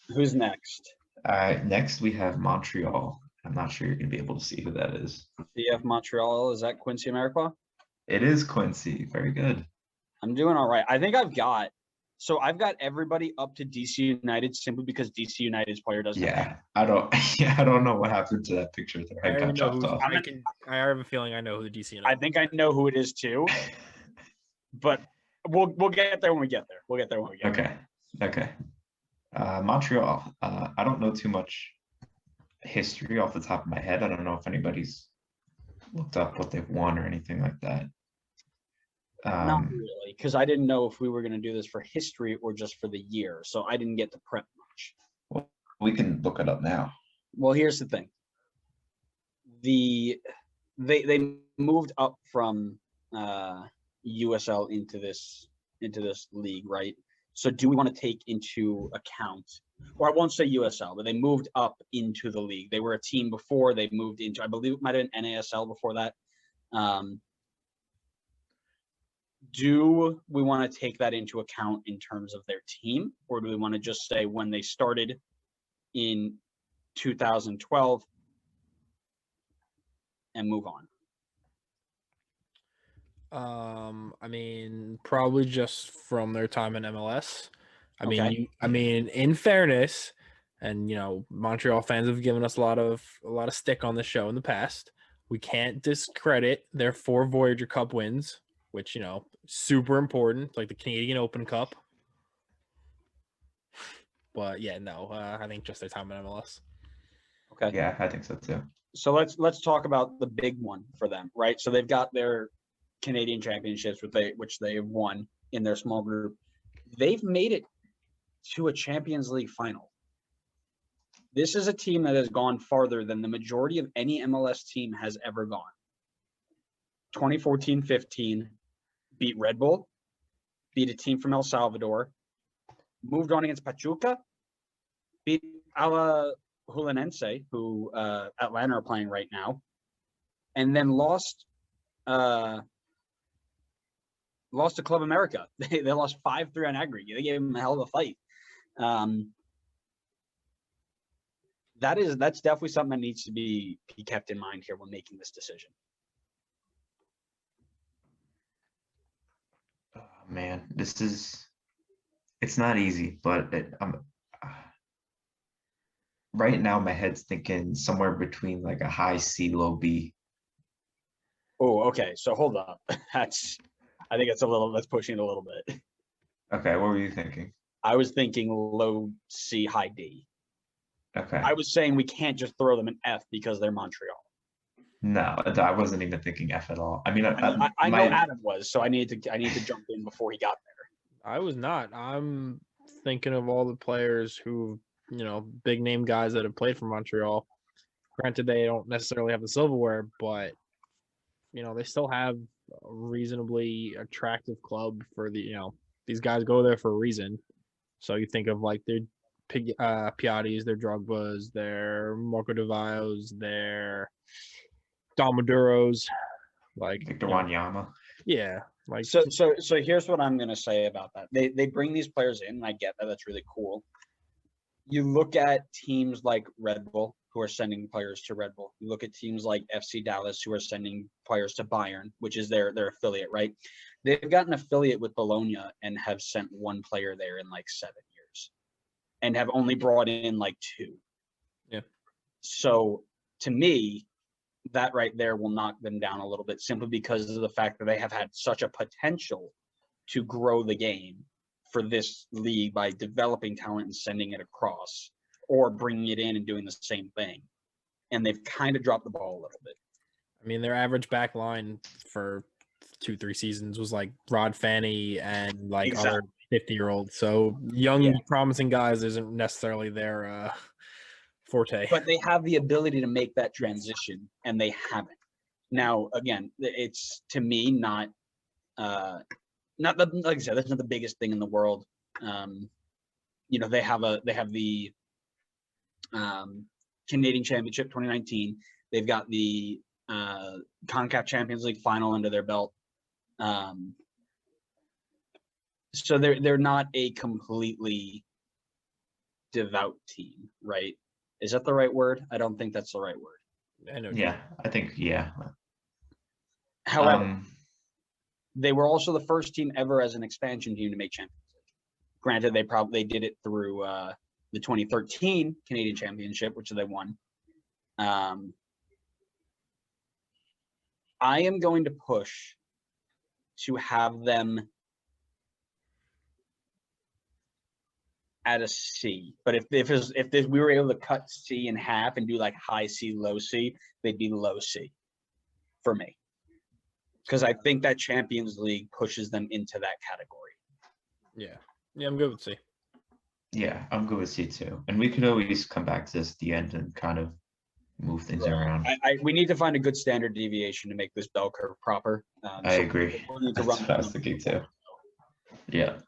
Who's next? Next we have Montreal. I'm not sure you're gonna be able to see who that is. CF Montreal. Is that Quincy Amarikwa? It is Quincy. Very good. I'm doing all right. I think I've got everybody up to DC United simply because DC United's player doesn't have Yeah, I don't. Yeah, I don't know what happened to that picture. Their I head already got know chopped off. I have a feeling I know who the DC United. I think I know who it is too, but we'll get there when we get there. We'll get there when we get there. Okay. Montreal. I don't know too much history off the top of my head. I don't know if anybody's looked up what they've won or anything like that. Not really, because I didn't know if we were going to do this for history or just for the year, so I didn't get to prep much. Well, we can look it up now. Well, here's the thing. They moved up from USL into this league, right? So do we want to take into account, or I won't say USL, but they moved up into the league. They were a team before they moved into, I believe it might have been NASL before that. Do we want to take that into account in terms of their team, or do we want to just say when they started in 2012 and move on? I mean, probably just from their time in MLS. Okay. I mean, in fairness, and Montreal fans have given us a lot of stick on the show in the past. We can't discredit their 4 Voyager Cup wins, which super important, like the Canadian Open Cup. But yeah, no, I think just their time in MLS. Okay. Yeah, I think so too. So let's talk about the big one for them, right? So they've got their Canadian championships, which they have won in their small group. They've made it to a Champions League final. This is a team that has gone farther than the majority of any MLS team has ever gone. 2014-15, beat Red Bull, beat a team from El Salvador, moved on against Pachuca, beat Alajuelense, who Atlanta are playing right now, and then lost to Club America. They lost 5-3 on aggregate. They gave them a hell of a fight. That's definitely something that needs to be kept in mind here when making this decision. Oh, man, it's not easy, but right now my head's thinking somewhere between like a high C, low B. Oh, okay. So hold up. I think that's pushing it a little bit. Okay, what were you thinking? I was thinking low C, high D. Okay. I was saying we can't just throw them an F because they're Montreal. No, I wasn't even thinking F at all. I mean, I know Adam was, so I need to jump in before he got there. I was not. I'm thinking of all the players who, big name guys that have played for Montreal. Granted, they don't necessarily have the silverware, but they still have a reasonably attractive club for these guys go there for a reason. So you think of like their Piattis, their Drogbas, their Marco De Villos, their Domaduros, like Victor Wanyama. Yeah. Like so here's what I'm gonna say about that. They bring these players in, and I get that. That's really cool. You look at teams like Red Bull who are sending players to Red Bull. You look at teams like FC Dallas who are sending players to Bayern, which is their affiliate, right? They've got an affiliate with Bologna and have sent 1 player there in like 7 years and have only brought in like 2. Yeah. So to me, that right there will knock them down a little bit simply because of the fact that they have had such a potential to grow the game for this league by developing talent and sending it across or bringing it in and doing the same thing. And they've kind of dropped the ball a little bit. I mean, their average back line for 2-3 seasons was like Rod Fanny and like other 50-year-olds. So young, promising guys isn't necessarily their forte. But they have the ability to make that transition, and they haven't. Now, again, it's to me not like I said, that's not the biggest thing in the world. They have the Canadian Championship 2019. They've got the CONCACAF Champions League final under their belt. So they're not a completely devout team, right? Is that the right word? I don't think that's the right word. I know. Yeah, I think, yeah. However, they were also the first team ever as an expansion team to make Champions League. Granted, they did it through the 2013 Canadian Championship, which they won. I am going to push to have them at a C. But if we were able to cut C in half and do like high C, low C, they'd be low C for me. Because I think that Champions League pushes them into that category. Yeah. Yeah, I'm good with C. Yeah, I'm good with C too. And we could always come back to this at the end and kind of move things around. We need to find a good standard deviation to make this bell curve proper. I agree. That's what I was thinking too. Yeah.